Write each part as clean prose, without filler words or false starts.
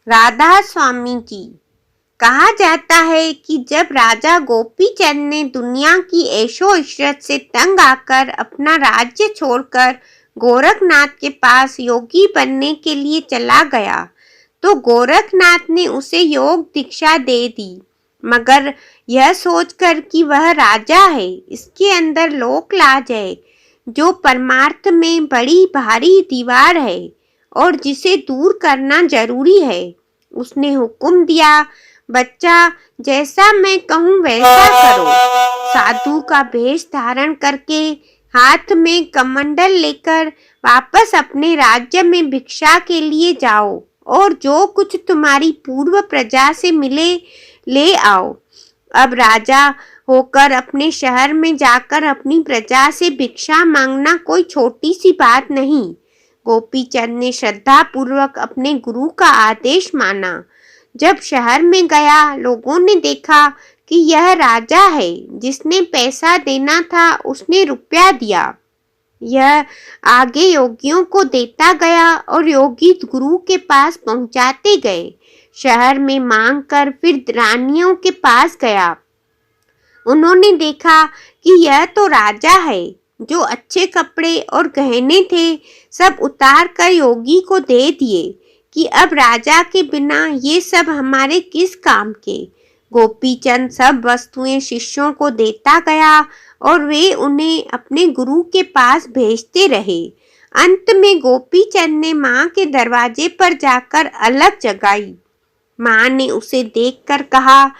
राधा स्वामी की। कहा जाता है कि जब राजा गोपीचंद ने दुनिया की ऐशो इशरत से तंग आकर अपना राज्य छोड़कर गोरखनाथ के पास योगी बनने के लिए चला गया, तो गोरखनाथ ने उसे योग दीक्षा दे दी, मगर यह सोचकर कि वह राजा है, इसके अंदर लोक लाज है, जो परमार्थ में बड़ी भारी दीवार है और जिसे दूर करना जरूरी है। उसने हुक्म दिया, बच्चा, जैसा मैं कहूँ वैसा करो। साधु का भेष धारण करके हाथ में कमंडल लेकर वापस अपने राज्य में भिक्षा के लिए जाओ और जो कुछ तुम्हारी पूर्व प्रजा से मिले ले आओ। अब राजा होकर अपने शहर में जाकर अपनी प्रजा से भिक्षा मांगना कोई छोटी सी बात नहीं। गोपीचंद ने श्रद्धा पूर्वक अपने गुरु का आदेश माना। जब शहर में गया, लोगों ने देखा कि यह राजा है, जिसने पैसा देना था उसने रुपया दिया। यह आगे योगियों को देता गया और योगी गुरु के पास पहुंचाते गए। शहर में मांग कर फिर रानियों के पास गया। उन्होंने देखा कि यह तो राजा है। जो अच्छे कपड़े और गहने थे सब उतार कर योगी को दे दिए कि अब राजा के बिना ये सब हमारे किस काम के। गोपीचंद सब वस्तुएं शिष्यों को देता गया और वे उन्हें अपने गुरु के पास भेजते रहे। अंत में गोपीचंद ने माँ के दरवाजे पर जाकर अलग जगाई। माँ ने उसे देखकर कहा,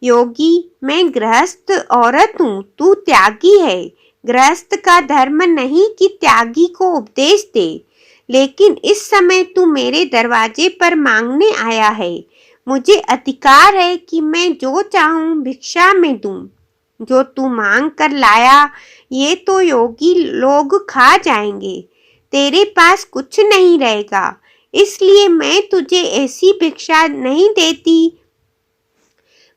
योगी, मैं गृहस्थ औरत हूँ, तू त्यागी है। गृहस्थ का धर्म नहीं कि त्यागी को उपदेश दे, लेकिन इस समय तू मेरे दरवाजे पर मांगने आया है। मुझे अधिकार है कि मैं जो चाहूं भिक्षा में दूं। जो तू मांग कर लाया ये तो योगी लोग खा जाएंगे, तेरे पास कुछ नहीं रहेगा। इसलिए मैं तुझे ऐसी भिक्षा नहीं देती,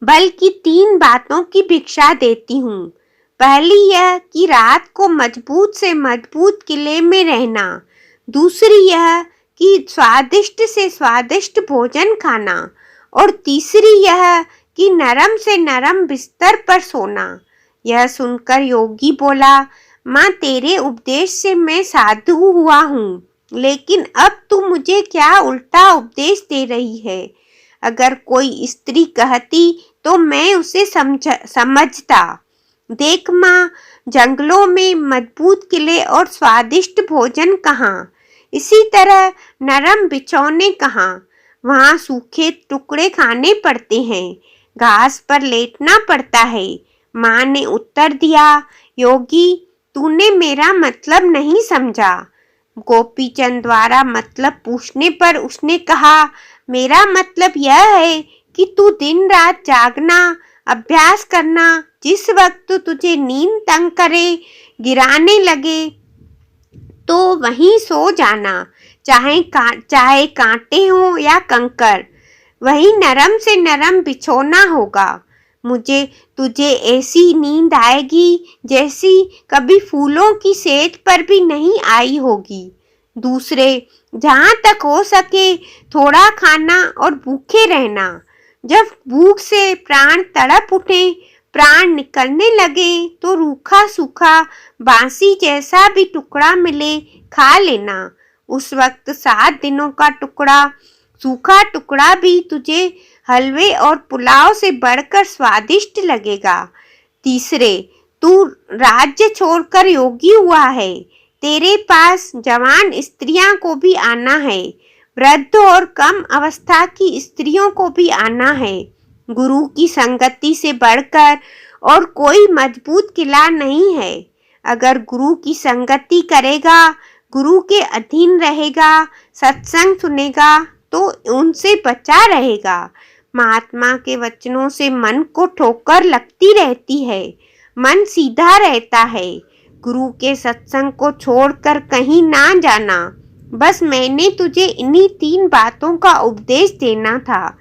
बल्कि 3 बातों की भिक्षा देती हूँ। पहली यह कि रात को मजबूत से मजबूत किले में रहना। दूसरी यह कि स्वादिष्ट से स्वादिष्ट भोजन खाना। और तीसरी यह कि नरम से नरम बिस्तर पर सोना। यह सुनकर योगी बोला, माँ, तेरे उपदेश से मैं साधु हुआ हूँ, लेकिन अब तू मुझे क्या उल्टा उपदेश दे रही है। अगर कोई स्त्री कहती तो मैं उसे समझता। देख माँ, जंगलों में मजबूत किले और स्वादिष्ट भोजन कहाँ, इसी तरह नरम बिछौने कहाँ। वहाँ सूखे टुकड़े खाने पड़ते हैं, घास पर लेटना पड़ता है। माँ ने उत्तर दिया, योगी, तूने मेरा मतलब नहीं समझा। गोपीचंद द्वारा मतलब पूछने पर उसने कहा, मेरा मतलब यह है कि तू दिन रात जागना, अभ्यास करना, जिस वक्त तुझे नींद तंग करे, गिराने लगे, तो वहीं सो जाना, चाहे कांटे हो या कंकर। वही नरम से नरम बिछोना होगा। मुझे तुझे ऐसी नींद आएगी जैसी कभी फूलों की सेज पर भी नहीं आई होगी। दूसरे, जहाँ तक हो सके थोड़ा खाना और भूखे रहना। जब भूख से प्राण तड़प उठे, प्राण निकलने लगे, तो रूखा सूखा बांसी जैसा भी टुकड़ा मिले खा लेना। उस वक्त 7 दिनों का सूखा टुकड़ा भी तुझे हलवे और पुलाव से बढ़कर स्वादिष्ट लगेगा। तीसरे, तू राज्य छोड़कर योगी हुआ है, तेरे पास जवान स्त्रियां को भी आना है, वृद्ध और कम अवस्था की स्त्रियों को भी आना है। गुरु की संगति से बढ़कर और कोई मजबूत किला नहीं है। अगर गुरु की संगति करेगा, गुरु के अधीन रहेगा, सत्संग सुनेगा, तो उनसे बचा रहेगा। महात्मा के वचनों से मन को ठोकर लगती रहती है, मन सीधा रहता है। गुरु के सत्संग को छोड़कर कहीं ना जाना। बस मैंने तुझे इन्हीं 3 बातों का उपदेश देना था।